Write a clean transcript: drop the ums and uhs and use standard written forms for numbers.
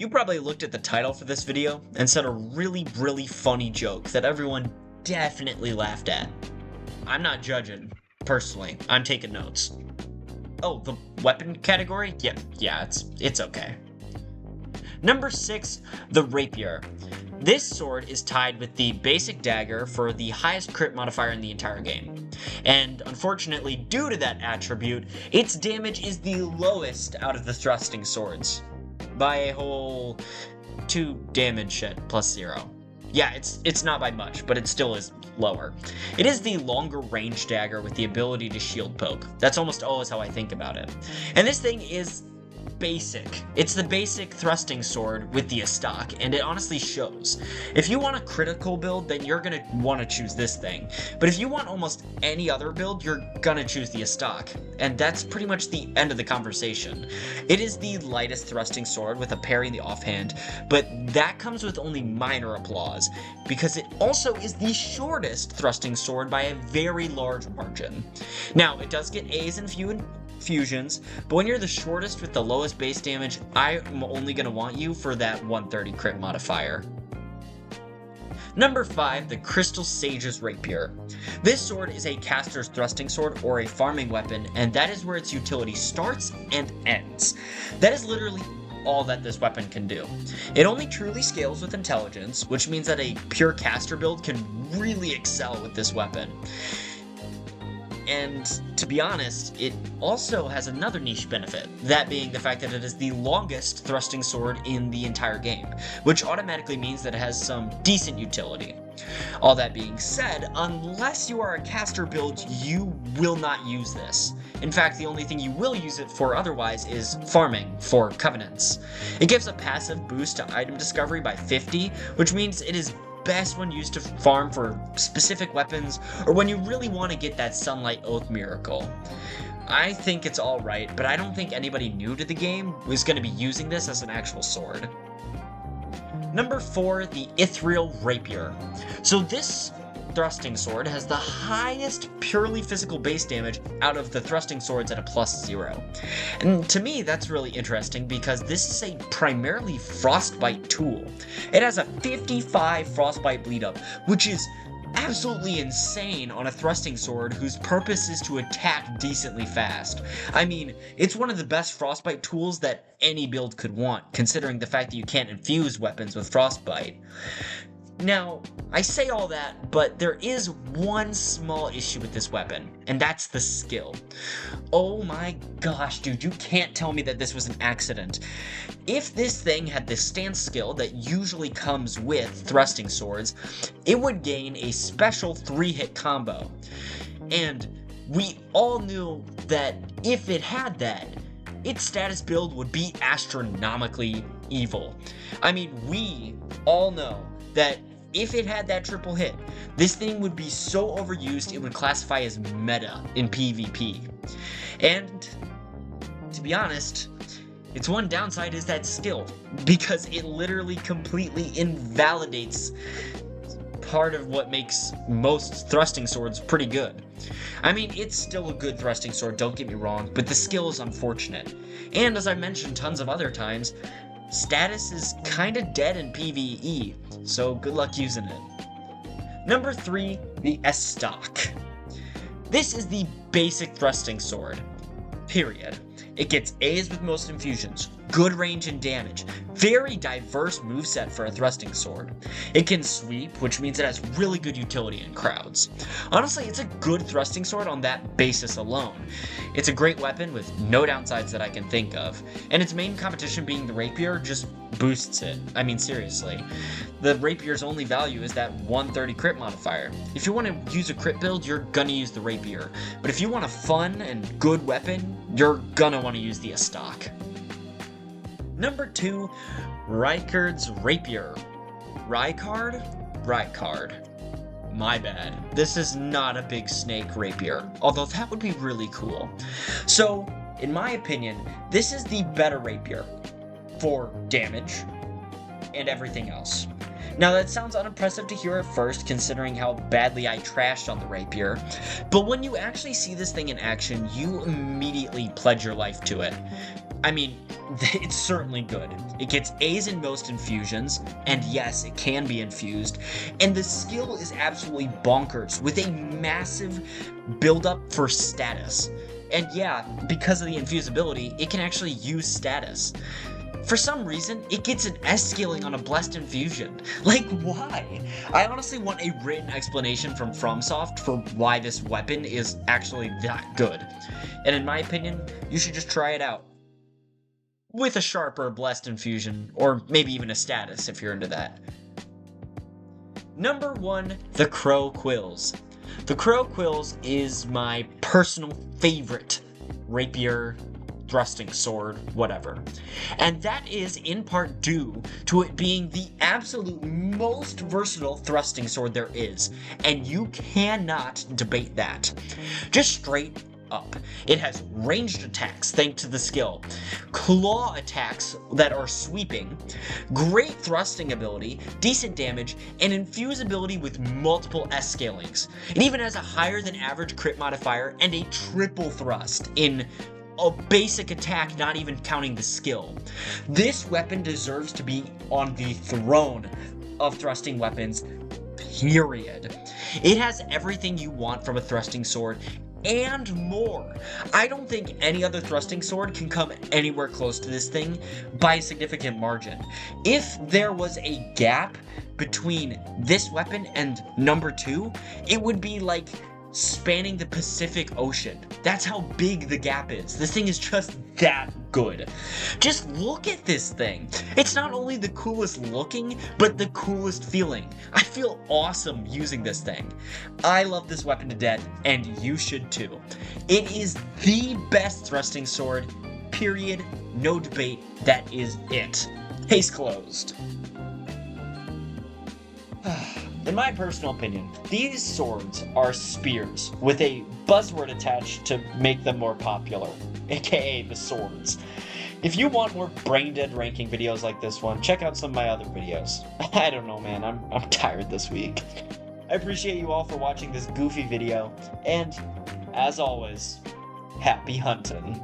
You probably looked at the title for this video and said a really funny joke that everyone definitely laughed at. I'm not judging, personally. I'm taking notes. Oh, the weapon category? Yeah, it's okay. Number 6, the rapier. This sword is tied with the basic dagger for the highest crit modifier in the entire game. And unfortunately, due to that attribute, its damage is the lowest out of the thrusting swords. By a whole 2 damage at +0. Yeah, it's not by much, but it still is lower. It is the longer range dagger with the ability to shield poke. That's almost always how I think about it. And this thing is basic. It's the basic thrusting sword with the Astak, and it honestly shows. If you want a critical build, then you're gonna want to choose this thing. But if you want almost any other build, you're gonna choose the Astak. And that's pretty much the end of the conversation. It is the lightest thrusting sword with a parry in the offhand, but that comes with only minor applause, because it also is the shortest thrusting sword by a very large margin. Now, it does get A's and fusions, but when you're the shortest with the lowest base damage, I'm only going to want you for that 130 crit modifier. Number 5, the Crystal Sage's Rapier. This sword is a caster's thrusting sword or a farming weapon, and that is where its utility starts and ends. That is literally all that this weapon can do. It only truly scales with intelligence, which means that a pure caster build can really excel with this weapon. And to be honest, it also has another niche benefit, that being the fact that it is the longest thrusting sword in the entire game, which automatically means that it has some decent utility. All that being said, unless you are a caster build, you will not use this. In fact, the only thing you will use it for otherwise is farming for covenants. It gives a passive boost to item discovery by 50, which means it is best when used to farm for specific weapons or when you really want to get that Sunlight Oath miracle. I think it's alright, but I don't think anybody new to the game was going to be using this as an actual sword. Number 4, the Ethereal Rapier. So this thrusting sword has the highest purely physical base damage out of the thrusting swords at a +0. And to me, that's really interesting because this is a primarily frostbite tool. It has a 55 frostbite bleed up, which is absolutely insane on a thrusting sword whose purpose is to attack decently fast. I mean, it's one of the best frostbite tools that any build could want, considering the fact that you can't infuse weapons with frostbite. Now, I say all that, but there is one small issue with this weapon, and that's the skill. Oh my gosh, dude, you can't tell me that this was an accident. If this thing had the stance skill that usually comes with thrusting swords, it would gain a special 3-hit combo. And we all knew that if it had that, its status build would be astronomically evil. I mean, we all know that if it had that triple hit, this thing would be so overused it would classify as meta in PvP. And to be honest, its one downside is that skill, because it literally completely invalidates part of what makes most thrusting swords pretty good. I mean, it's still a good thrusting sword, don't get me wrong, but the skill is unfortunate. And as I mentioned tons of other times, status is kinda dead in PvE, so good luck using it. Number 3, the Astak. This is the basic thrusting sword, period. It gets A's with most infusions, good range and damage, very diverse moveset for a thrusting sword. It can sweep, which means it has really good utility in crowds. Honestly, it's a good thrusting sword on that basis alone. It's a great weapon with no downsides that I can think of, and its main competition being the rapier just boosts it. I mean, seriously. The rapier's only value is that 130 crit modifier. If you want to use a crit build, you're gonna use the rapier. But if you want a fun and good weapon, you're gonna want to use the Astak. Number 2, Rykard's Rapier. Rykard? My bad. This is not a big snake rapier, although that would be really cool. So, in my opinion, this is the better rapier for damage and everything else. Now that sounds unimpressive to hear at first, considering how badly I trashed on the rapier, but when you actually see this thing in action, you immediately pledge your life to it. I mean, it's certainly good. It gets A's in most infusions, and yes, it can be infused, and the skill is absolutely bonkers, with a massive build-up for status. And yeah, because of the infusibility, it can actually use status. For some reason, it gets an S scaling on a blessed infusion. Like, why? I honestly want a written explanation from FromSoft for why this weapon is actually that good. And in my opinion, you should just try it out. With a sharper blessed infusion, or maybe even a status if you're into that. Number 1, the Crow Quills. The Crow Quills is my personal favorite rapier, thrusting sword, whatever. And that is in part due to it being the absolute most versatile thrusting sword there is, and you cannot debate that. Just straight up. It has ranged attacks thanks to the skill, claw attacks that are sweeping, great thrusting ability, decent damage, and infusibility with multiple S scalings. It even has a higher than average crit modifier and a triple thrust in a basic attack, not even counting the skill. This weapon deserves to be on the throne of thrusting weapons, period. It has everything you want from a thrusting sword and more. I don't think any other thrusting sword can come anywhere close to this thing by a significant margin. If there was a gap between this weapon and number 2, it would be like spanning the Pacific Ocean. That's how big the gap is. This thing is just that good. Just look at this thing. It's not only the coolest looking, but the coolest feeling. I feel awesome using this thing. I love this weapon to death, and you should too. It is the best thrusting sword, period. No debate. That is it. Case closed. In my personal opinion, these swords are spears with a buzzword attached to make them more popular, aka the swords. If you want more brain-dead ranking videos like this one, check out some of my other videos. I don't know, man, I'm tired this week. I appreciate you all for watching this goofy video, and as always, happy hunting.